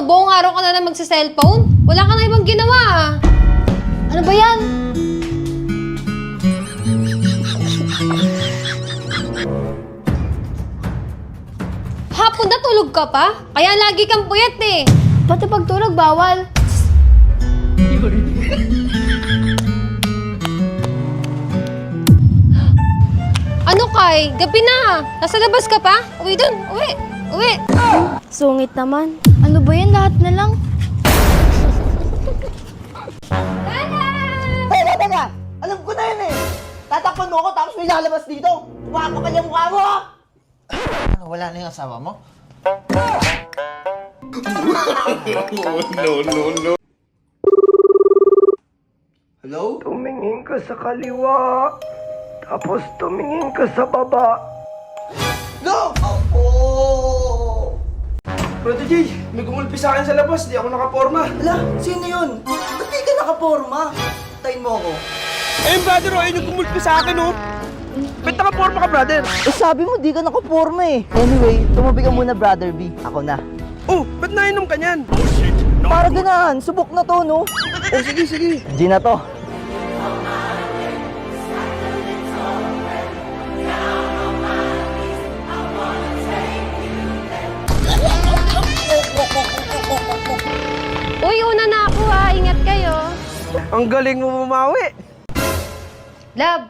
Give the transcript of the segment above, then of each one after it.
Ano, buong araw ka na lang magsa-cellphone? Wala ka na ibang ginawa ah. Ano ba yan? Hapon na tulog ka pa? Kaya lagi kang puyat eh. Pati pagtulog, bawal. Ano Kai? Gabi na. Nasa labas ka pa? Uwi dun. Uwi. Uwi. Sungit naman. Ano ba yan? Lahat na lang. Teka! Alam ko na yun eh! Tatakpan mo ako tapos may lalabas dito! Makakapal yung mukha mo! Ano, wala na yung asawa mo? No. Hello? Tumingin ka sa kaliwa, tapos tumingin ka sa baba. No! Ako! Brother Jay, may gumulpi sa akin sa labas, di ako nakaporma. Hala, sino yun? Ba't di ka nakaporma? Tayin mo ako. Eh, brother, oh, yung gumulpi sa akin, oh. Ba't nakaporma ka, brother? Eh sabi mo di ka nakaporma eh. Anyway, tumabi ka muna brother B. Ako na. Oh, ba't nainom ka niyan? Para ganahan, subok na to no? Oh, sige. G na to. Uy, una na ako ha. Ingat kayo. Ang galing mo bumawi. Love.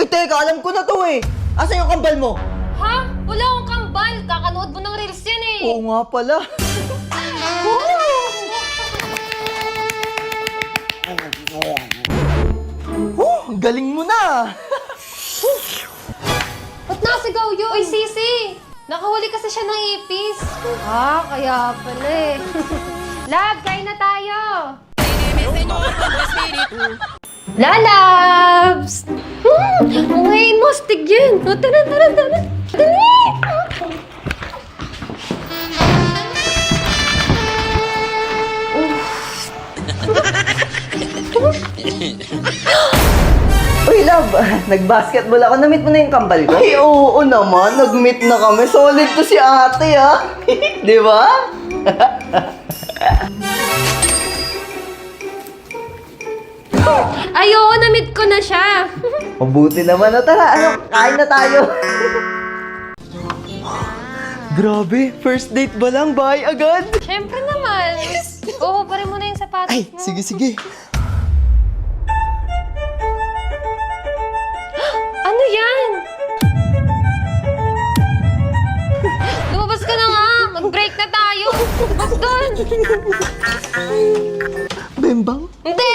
Ay teka, alam ko na to eh. Asa yung kambal mo? Ha? Wala akong kambal. Kakanood mo ng reels yan eh. Oo nga pala. Ang galing mo na. Ba't nasigaw yun? Uy, Sisi! Nakahuli kasi siya ng ipis. Ah, kaya pala eh. Love, kain na tayo! Lalabs! Mga mustig yan! O, tara! Dali! Uy, love, nag-basketball ako. Na-meet mo na yung kambal ko? Ay, oo naman. Nag-meet na kami. Solid to si ate, ha? Di ba? Ay, oo, na-meet ko na siya. Mabuti naman. O, tara, ano, kain na tayo. Grabe, first date ba lang? Bye agad? Siyempre naman. Oo, pare mo na yung sapatos Ay, mo. sige. Ano yan? Lumabas ka na nga. Mag-break na tayo. Lumabas doon. Bembang? Hindi.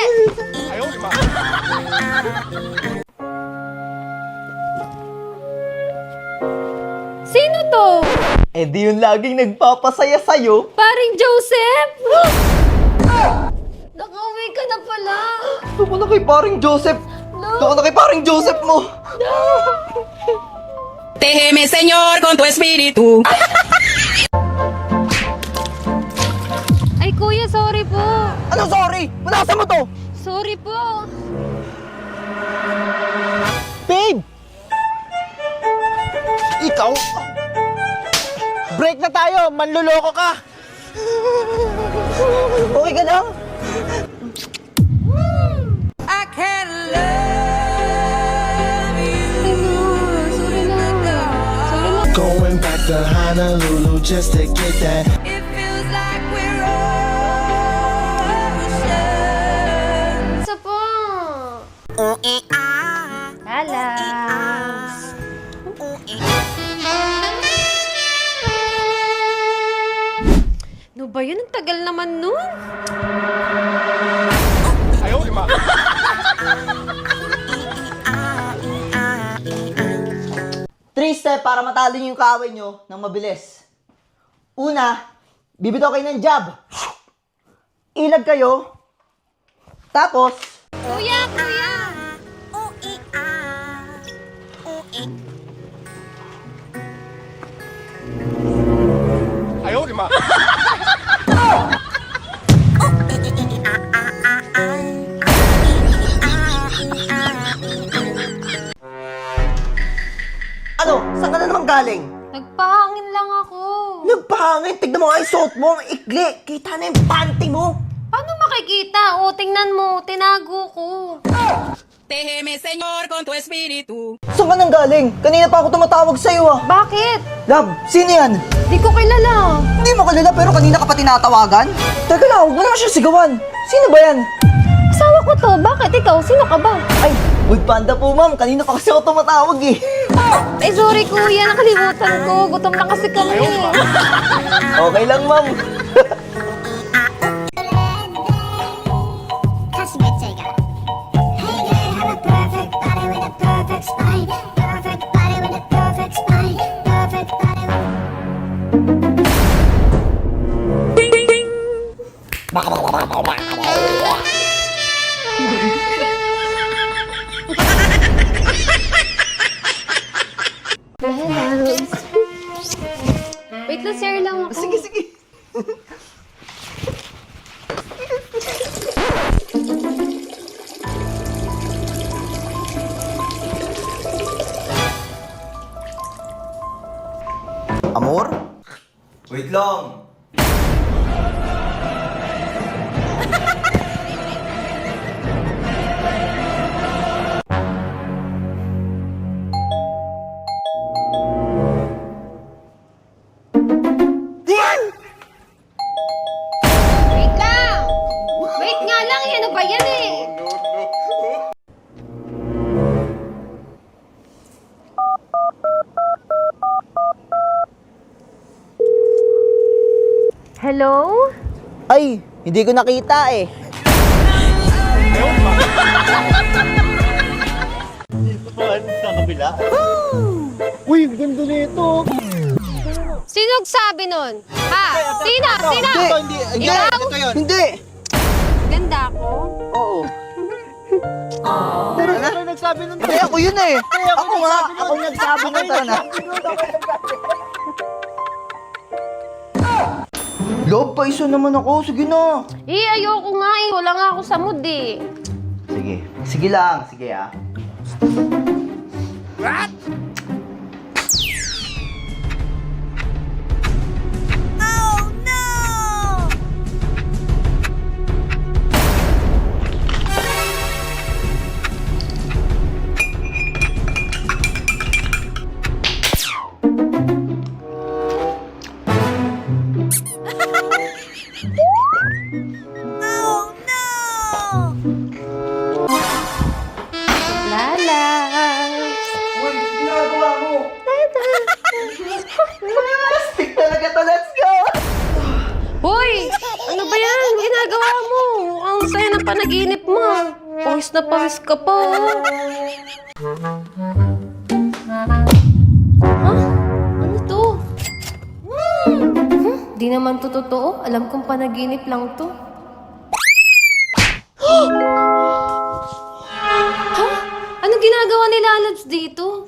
Sino to? Eh di yun laging nagpapasaya sa'yo. Paring Joseph? Nakauwi ka na pala. Doon ka na kay paring Joseph. No. Doon ka na kay paring Joseph mo. Tégeme, Señor, con tu espíritu. Ay, kuya, sorry po. Ano sorry? Punasan mo to. Sorry po. Babe! Ikaw? Break na tayo! Manluloko ka! Okay ka lang? I can love you. Sorry na. Sorry na. Going back to Honolulu just to get that. It feels like we're oceans. Isa po. Lalabs. Ano ba yun? Ang tagal naman nun. Triste para matalo niyo yung kaaway nyo ng mabilis. Una, bibitaw kayo ng jab. Ilag kayo. Tapos, Kuya! galing? Nagpahangin lang ako. Nagpahangin. Tignan mo nga yung suot mo. Ang ikli. Kita na yung panty mo. Paano makikita? O, tingnan mo. Tinago ko. Déjeme, Señor, con tu espíritu. Saan ka nang galing? Kanina pa ako tumatawag sa'yo ah. Bakit? Love, sino yan? Di ko kilala. Hindi mo kilala pero kanina ka pa tinatawagan? Teka lang, huwag mo naman siya sigawan. Sino ba yan? Asawa ko to. Bakit ikaw? Sino ka ba? Ay, Food Panda po ma'am. Kanina pa kasi ako tumatawag eh. Ay, sorry kuya. Nakalimutan ko. Gutom na kasi kami. Okay lang ma'am. Wait lang, share lang ako. Sige, sige. Amor? Wait lang. Wait lang! Wait nga lang, ano ba yan eh? Hello? Ay, hindi ko nakita eh. Uy, ganda nito. Sino nagsabi nun? Ha? Sino? Sino? Hindi, Ikaw? Hindi. Ganda ako? Oo. Pero nagsabi nun. Hindi, ako yun eh. Ako nga, ako nagsabi nun. Tara na. Love, paiso naman ako. Sige na. Eh, ayoko nga eh. Wala nga ako sa mood eh. Sige. Sige lang. Sige ah. Oh no! Oh no! Lala. Uy, ginagawa mo. Stick talaga to. Let's go. Hoy! Ano ba yan? Ginagawa mo? Ang saya ng panaginip mo. Pawis na pawis ka pa. Oh. Ha? Ano to? Di naman to totoo. Alam kong panaginip lang to. Ha? Anong ginagawa ni Lalabs dito?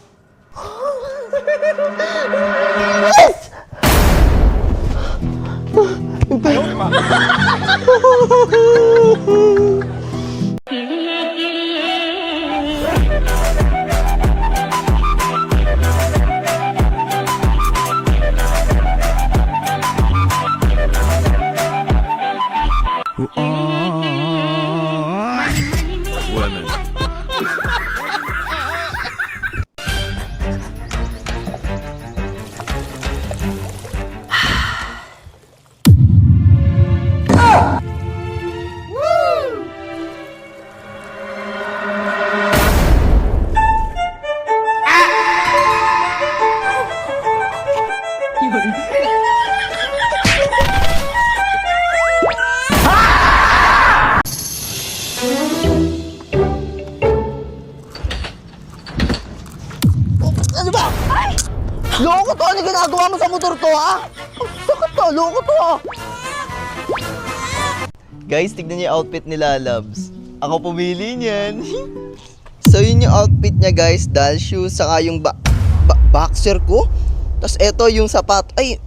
Ano ba? Ay! Loko to! Ano ginagawa mo sa motor to, ha? Sakit to! Loko to, ha? Guys, tignan niyo yung outfit ni Lalabs. Ako pumili niyan. So, yun yung outfit niya, guys. Dal shoes, saka yung boxer ko. Tapos, eto yung sapat. Ay,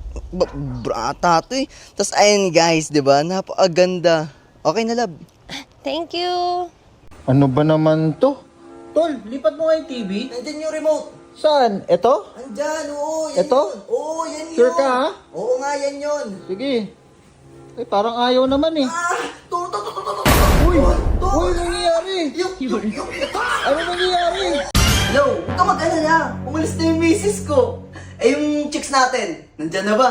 brata to eh. Tapos, ayun, guys, di ba? Napakaganda. Okay na, love. Thank you. Ano ba naman to? Tol, lipat mo nga yung TV. Nandiyan yung remote. Saan? Ito? Andyan, oo, yan Ito? yun. Oo, yan yun. Sure ka, ha? Oo nga, yan yun. Sige. Ay, parang ayaw naman eh. Uy! Uy, nangyayari? Ano nangyayari? Yo, huwag ka mag-alala. Umalis na yung misis ko. Eh, yung chicks natin, nandyan na ba?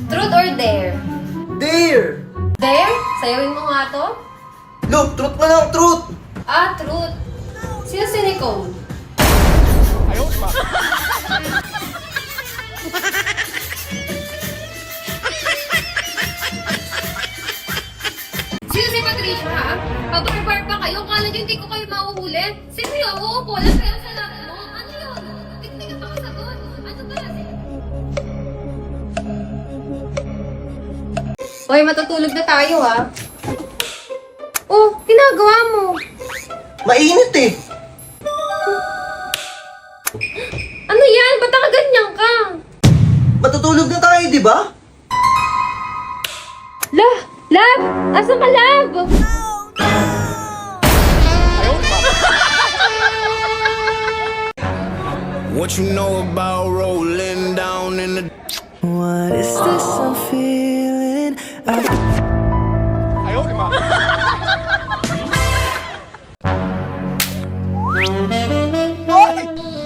Truth or dare? Dare! Dare? Sayawin mo nga to? Look, truth na lang, truth! Ah, truth. Sino si Nicole? Sino si Patricia, ha? Pag-bar pa kayo, kala nyo hindi ko kayo mahuhuli? Sino yun? Oo po, lang pero sa lahat mo. Ano yun? Hindi ka pa kasagot. Ano ba? Hoy, matutulog na tayo, ha? Oh, ginagawa mo. Mainit eh. Ano yan? Ba't nakaganyan ka? Matutulog na tayo, di ba? Lab! Asan ka, Lab? What you know about rolling down in the What is this I'm feeling?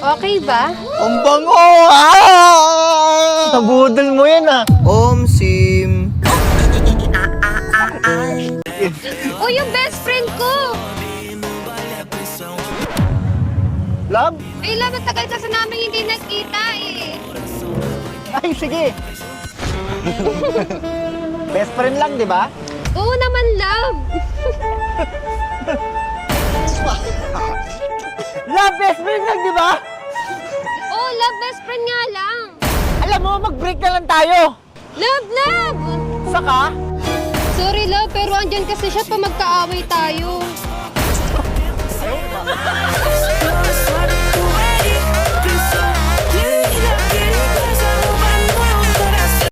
Okay ba? Ang bango! Ah! Nabudol mo yan ah. Sim. Oh, yung best friend ko! Love? Ay, Lab, matagal kasi namin hindi nagkita eh. Ay, sige. Best friend lang, di ba? Oo naman, Lab. Love, best friend lang, di ba? Oo, Lab, best friend nga lang. Alam mo, mag-break na lang tayo. Lab! Saka? Sorry, Lab, pero andyan kasi siya pa magkaaway tayo.